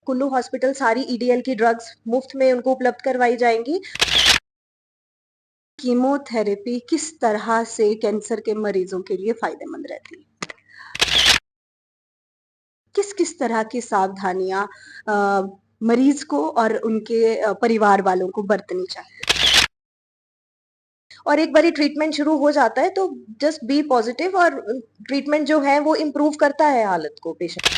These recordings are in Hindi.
कुल्लू हॉस्पिटल सारी ईडीएल की ड्रग्स मुफ्त में उनको उपलब्ध करवाई जाएंगी। कीमोथेरेपी किस तरह से कैंसर के मरीजों के लिए फायदेमंद रहती है? किस किस तरह की सावधानियां मरीज को और उनके परिवार वालों को बरतनी चाहिए? और एक बारी ट्रीटमेंट शुरू हो जाता है तो जस्ट बी पॉजिटिव, और ट्रीटमेंट जो है वो इम्प्रूव करता है हालत को पेशेंट।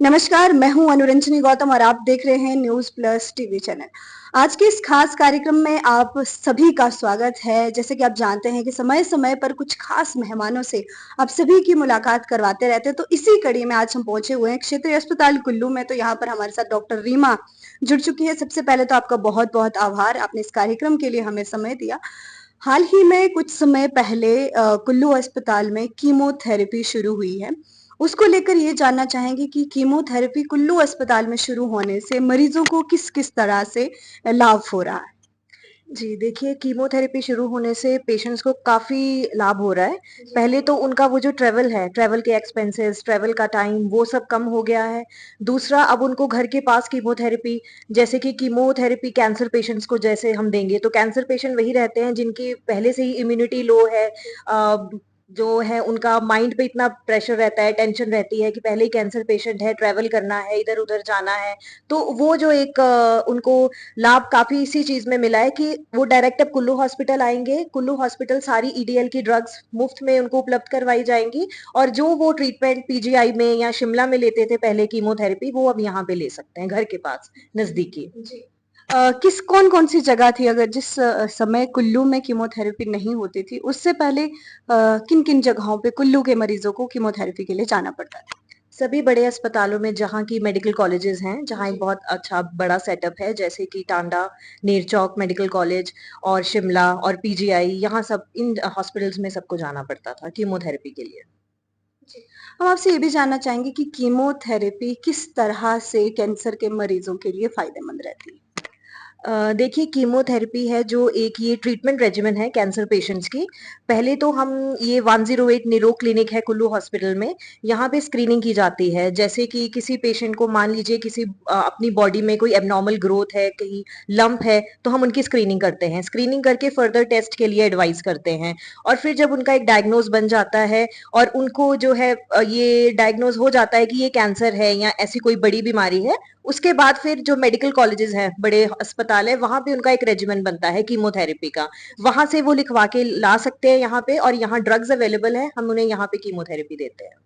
नमस्कार, मैं हूं अनुरंजनी गौतम और आप देख रहे हैं न्यूज प्लस टीवी चैनल। आज के इस खास कार्यक्रम में आप सभी का स्वागत है। जैसे कि आप जानते हैं कि समय समय पर कुछ खास मेहमानों से आप सभी की मुलाकात करवाते रहते हैं, तो इसी कड़ी में आज हम पहुंचे हुए हैं क्षेत्रीय अस्पताल कुल्लू में। तो यहाँ पर हमारे साथ डॉक्टर रीमा जुड़ चुकी है। सबसे पहले तो आपका बहुत बहुत आभार, आपने इस कार्यक्रम के लिए हमें समय दिया। हाल ही में कुछ समय पहले कुल्लू अस्पताल में कीमोथेरेपी शुरू हुई है। उसको लेकर ये जानना चाहेंगे कि कीमोथेरेपी कुल्लू अस्पताल में शुरू होने से मरीजों को किस किस तरह से लाभ हो रहा है? जी, देखिए, कीमोथेरेपी शुरू होने से पेशेंट्स को काफ़ी लाभ हो रहा है। पहले तो उनका वो जो ट्रैवल है, ट्रैवल के एक्सपेंसेस, ट्रैवल का टाइम, वो सब कम हो गया है। दूसरा, अब उनको घर के पास कीमोथेरेपी, जैसे कि कीमोथेरेपी कैंसर पेशेंट्स को जैसे हम देंगे, तो कैंसर पेशेंट वही रहते हैं जिनकी पहले से ही इम्यूनिटी लो है। जो है उनका माइंड पे इतना प्रेशर रहता है, टेंशन रहती है कि पहले ही कैंसर पेशेंट है, ट्रैवल करना है, इधर-उधर जाना है। तो वो जो एक उनको लाभ काफ़ी इसी चीज़ में मिला है कि वो डायरेक्ट अब कुल्लू हॉस्पिटल आएँगे, कुल्लू हॉस्पिटल सारी ईडीएल की ड्रग्स मुफ्त में उनको उपलब्ध करवाई जाएँगी, और जो वो ट्रीटमेंट पीजीआई में या शिमला में लेते थे पहले कीमोथेरेपी, वो अब यहाँ पे ले सकते हैं घर के पास, नज़दीकी। जी। किस कौन-कौन सी जगह थी, अगर जिस समय कुल्लू में कीमोथेरेपी नहीं होती थी, उससे पहले किन-किन जगहों पे कुल्लू के मरीजों को कीमोथेरेपी के लिए जाना पड़ता था? सभी बड़े अस्पतालों में जहाँ की मेडिकल कॉलेजेस हैं, जहाँ एक बहुत अच्छा बड़ा सेटअप है, जैसे कि टांडा, नेरचौक मेडिकल कॉलेज और शिमला और पीजीआई, यहाँ सब इन हॉस्पिटल्स में सबको जाना पड़ता था कीमोथेरेपी के लिए। जी। हम आपसे ये भी जानना चाहेंगे कि कीमोथेरेपी किस तरह से कैंसर के मरीजों के लिए फायदेमंद रहती है? देखिए, कीमोथेरेपी है जो एक ये ट्रीटमेंट रेजिमेन है कैंसर पेशेंट्स की। पहले तो हम ये 108 निरो क्लिनिक है कुल्लू हॉस्पिटल में, यहाँ पे स्क्रीनिंग की जाती है। जैसे कि किसी पेशेंट को मान लीजिए किसी अपनी बॉडी में कोई एब्नॉर्मल ग्रोथ है, कहीं लंप है, तो हम उनकी स्क्रीनिंग करते हैं। स्क्रीनिंग करके फर्दर टेस्ट के लिए एडवाइस करते हैं, और फिर जब उनका एक डायग्नोज बन जाता है और उनको जो है ये डायग्नोज हो जाता है कि ये कैंसर है या ऐसी कोई बड़ी बीमारी है, उसके बाद फिर जो मेडिकल कॉलेजेस हैं, बड़े अस्पताल है, वहां पे उनका एक रेजिमेंट बनता है कीमोथेरेपी का। वहां से वो लिखवा के ला सकते हैं यहाँ पे, और यहाँ ड्रग्स अवेलेबल है, हम उन्हें यहाँ पे कीमोथेरेपी देते हैं।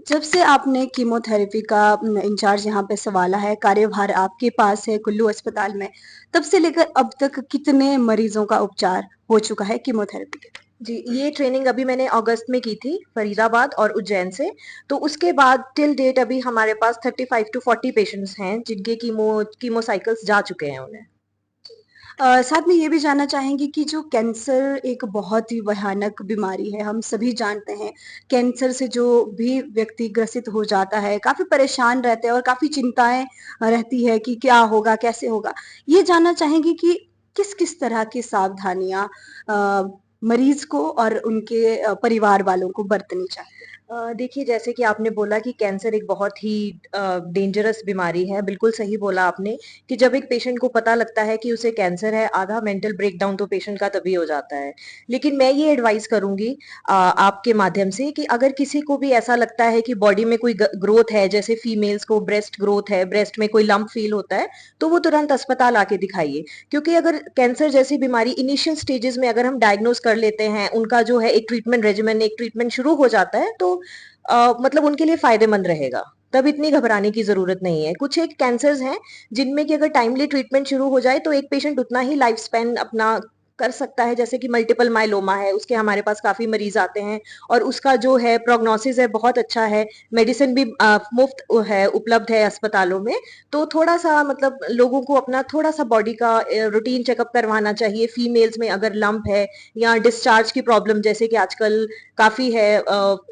जब से आपने कीमोथेरेपी का इंचार्ज यहाँ पे संभाला है, कार्यभार आपके पास है कुल्लू अस्पताल में, तब से लेकर अब तक कितने मरीजों का उपचार हो चुका है कीमोथेरेपी के? जी, ये ट्रेनिंग अभी मैंने अगस्त में की थी, फरीदाबाद और उज्जैन से। तो उसके बाद टिल डेट अभी हमारे पास 35 टू 40 पेशेंट्स हैं जिनके कीमो साइकिल्स जा चुके हैं उन्हें। साथ में ये भी जानना चाहेंगे कि जो कैंसर एक बहुत ही भयानक बीमारी है, हम सभी जानते हैं। कैंसर से जो भी व्यक्ति ग्रसित हो जाता है, काफ़ी परेशान रहते हैं और काफ़ी चिंताएँ रहती है कि क्या होगा, कैसे होगा? ये जानना चाहेंगे कि किस-किस तरह की सावधानियाँ मरीज़ को और उनके परिवार वालों को बरतनी चाहिए? देखिए, जैसे कि आपने बोला कि कैंसर एक बहुत ही डेंजरस बीमारी है, बिल्कुल सही बोला आपने कि जब एक पेशेंट को पता लगता है कि उसे कैंसर है, आधा मेंटल ब्रेकडाउन तो पेशेंट का तभी हो जाता है। लेकिन मैं ये एडवाइस करूँगी आपके माध्यम से कि अगर किसी को भी ऐसा लगता है कि बॉडी में कोई ग्रोथ है, जैसे फीमेल्स को ब्रेस्ट ग्रोथ है, ब्रेस्ट में कोई लंप फील होता है, तो वो तुरंत अस्पताल आके दिखाइए। क्योंकि अगर कैंसर जैसी बीमारी इनिशियल स्टेजेस में अगर हम डायग्नोज कर लेते हैं, उनका जो है एक ट्रीटमेंट रेजिमेन, एक ट्रीटमेंट शुरू हो जाता है, तो मतलब उनके लिए फ़ायदेमंद रहेगा। तब इतनी घबराने की ज़रूरत नहीं है। कुछ एक कैंसर्स हैं, जिनमें कि अगर टाइमली ट्रीटमेंट शुरू हो जाए, तो एक पेशेंट उतना ही लाइफ स्पैन अपना कर सकता है। जैसे कि मल्टीपल मायलोमा है, उसके हमारे पास काफ़ी मरीज़ आते हैं, और उसका जो है प्रोग्नोसिस है बहुत अच्छा है। मेडिसिन भी मुफ़्त है, उपलब्ध है अस्पतालों में। तो थोड़ा-सा मतलब लोगों को अपना थोड़ा-सा बॉडी का रूटीन चेकअप करवाना चाहिए। फीमेल्स में अगर लंप है या डिस्चार्ज की प्रॉब्लम, जैसे कि आजकल काफ़ी है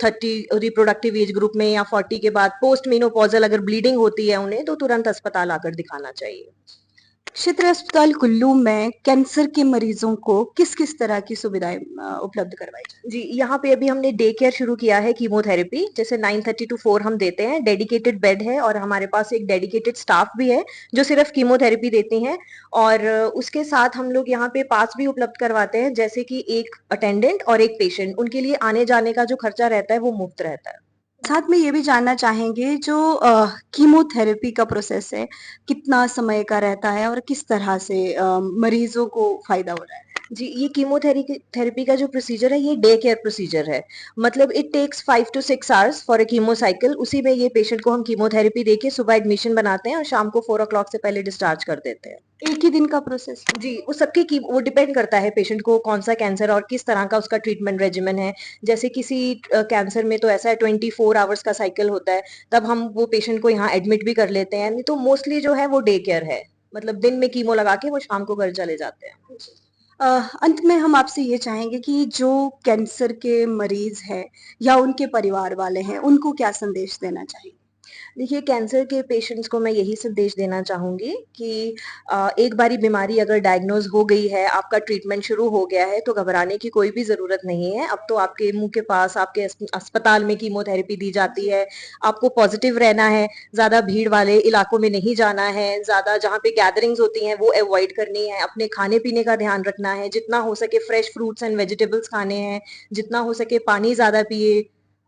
30 रिप्रोडक्टिव एज ग्रुप में या 40 के बाद पोस्ट मेनोपॉज़ल अगर ब्लीडिंग होती है उन्हें, तो तुरंत अस्पताल आकर दिखाना चाहिए। क्षेत्रीय अस्पताल कुल्लू में कैंसर के मरीजों को किस किस तरह की सुविधाएं उपलब्ध करवाई जाती जी, यहाँ पे अभी हमने डे केयर शुरू किया है कीमोथेरेपी, जैसे 9:30 टू 4 हम देते हैं, डेडिकेटेड बेड है और हमारे पास एक डेडिकेटेड स्टाफ भी है जो सिर्फ कीमोथेरेपी देती हैं। और उसके साथ हम लोग यहाँ पे पास भी उपलब्ध करवाते हैं, जैसे कि एक अटेंडेंट और एक पेशेंट, उनके लिए आने जाने का जो खर्चा रहता है वो मुफ्त रहता है। साथ में ये भी जानना चाहेंगे जो कीमोथेरेपी का प्रोसेस है कितना समय का रहता है और किस तरह से मरीजों को फायदा हो रहा है। जी, ये कीमोथेरेपी थेरेपी का जो प्रोसीजर है ये डे केयर प्रोसीजर है। मतलब it takes 5 to 6 hours for a chemo cycle. उसी में ये पेशेंट को हम कीमोथेरेपी देके सुबह एडमिशन बनाते हैं और शाम को 4 o'clock से पहले डिस्चार्ज कर देते हैं। एक ही दिन का प्रोसेस। जी, वो सबकी की वो डिपेंड करता है पेशेंट को कौन-सा कैंसर और किस तरह का उसका ट्रीटमेंट रेजिमेन है। जैसे किसी कैंसर में तो ऐसा है 24 आवर्स का साइकिल होता है, तब हम वो पेशेंट को यहाँ एडमिट भी कर लेते हैं। नहीं तो मोस्टली जो है वो डे केयर है। मतलब दिन में कीमो लगा के वो शाम को घर चले जाते हैं। अंत में हम आपसे ये चाहेंगे कि जो कैंसर के मरीज हैं या उनके परिवार वाले हैं, उनको क्या संदेश देना चाहिए? देखिए, कैंसर के पेशेंट्स को मैं यही संदेश देना चाहूँगी कि एक बारी बीमारी अगर डायग्नोज़ हो गई है, आपका ट्रीटमेंट शुरू हो गया है, तो घबराने की कोई भी ज़रूरत नहीं है। अब तो आपके मुँह के पास आपके अस्पताल में कीमोथेरेपी दी जाती है। आपको पॉज़िटिव रहना है, ज़्यादा भीड़ वाले इलाकों में नहीं जाना है, ज़्यादा जहाँ पे गैदरिंग्स होती हैं, वो अवॉइड करनी है, अपने खाने-पीने का ध्यान रखना है, जितना हो सके फ्रेश फ्रूट्स एंड वेजिटेबल्स खाने हैं, जितना हो सके पानी ज़्यादा पिए,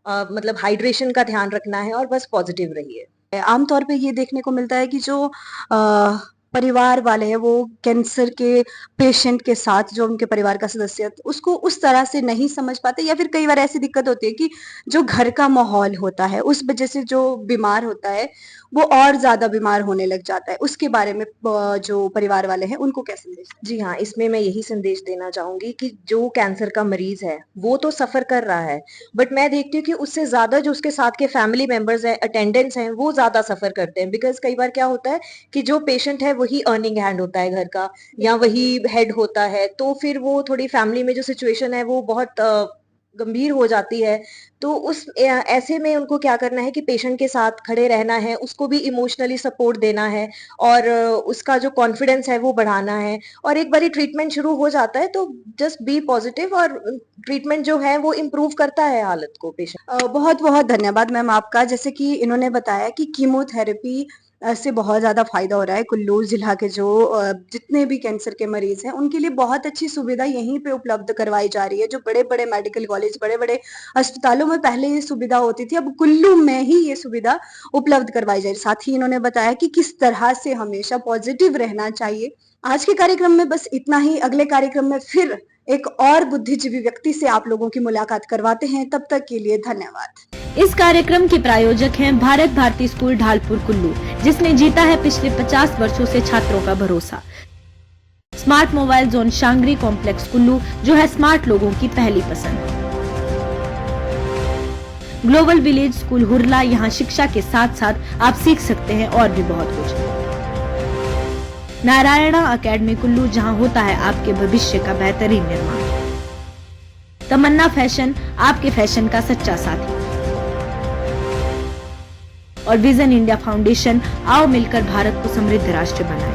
मतलब हाइड्रेशन का ध्यान रखना है और बस पॉज़िटिव रहिए। आमतौर पे ये देखने को मिलता है कि जो परिवार वाले हैं वो कैंसर के पेशेंट के साथ जो उनके परिवार का सदस्य है उसको उस तरह से नहीं समझ पाते या फिर कई बार ऐसी दिक्कत होती है कि जो घर का माहौल होता है उस वजह से जो बीमार होता है वो और ज्यादा बीमार होने लग जाता है। उसके बारे में जो परिवार वाले हैं उनको क्या संदेश दें? जी हाँ, इसमें मैं यही संदेश देना चाहूँगी कि जो कैंसर का मरीज़ है, वो तो सफ़र कर रहा है, बट मैं देखती हूँ कि उससे ज़्यादा जो उसके साथ के फैमिली मेंबर्स हैं, अटेंडेंट्स हैं, वो ज़्यादा सफ़र करते हैं। बिकॉज़ कई बार क्या होता है कि जो पेशेंट है, वही अर्निंग हैंड होता है घर का या वही हेड होता है, तो फिर वो थोड़ी फैमिली में जो सिचुएशन है, वो बहुत गंभीर हो जाती है। तो ऐसे में उनको क्या करना है कि पेशेंट के साथ खड़े रहना है, उसको भी इमोशनली सपोर्ट देना है और उसका जो कॉन्फिडेंस है वो बढ़ाना है। और एक बारी ट्रीटमेंट शुरू हो जाता है तो जस्ट बी पॉजिटिव और ट्रीटमेंट जो है वो इम्प्रूव करता है हालत को पेशेंट। बहुत बहुत धन्यवाद मैम आपका। जैसे कि इन्होंने बताया कि कीमोथेरेपी से बहुत ज़्यादा फ़ायदा हो रहा है। कुल्लू ज़िला के जो जितने भी कैंसर के मरीज़ हैं, उनके लिए बहुत अच्छी सुविधा यहीं पे उपलब्ध करवाई जा रही है। जो बड़े-बड़े मेडिकल कॉलेज, बड़े-बड़े अस्पतालों में पहले ये सुविधा होती थी, अब कुल्लू में ही ये सुविधा उपलब्ध करवाई जा रही है। साथ ही इन्होंने बताया कि किस तरह से हमेशा पॉज़िटिव रहना चाहिए। आज के कार्यक्रम में बस इतना ही। अगले कार्यक्रम में फिर एक और बुद्धिजीवी व्यक्ति से आप लोगों की मुलाकात करवाते हैं। तब तक के लिए धन्यवाद। इस कार्यक्रम के प्रायोजक हैं भारत भारती स्कूल ढालपुर कुल्लू, जिसने जीता है पिछले 50 वर्षों से छात्रों का भरोसा। Smart mobile zone Shangri complex Kullu, जो है स्मार्ट लोगों की पहली पसंद। ग्लोबल विलेज स्कूल हुरला, यहाँ शिक्षा के साथ साथ आप सीख सकते हैं और भी बहुत कुछ। नारायणा अकेडमी कुल्लू, जहां होता है आपके भविष्य का बेहतरीन निर्माण। तमन्ना फैशन, आपके फैशन का सच्चा साथी। और विजन इंडिया फाउंडेशन, आओ मिलकर भारत को समृद्ध राष्ट्र बनाएं।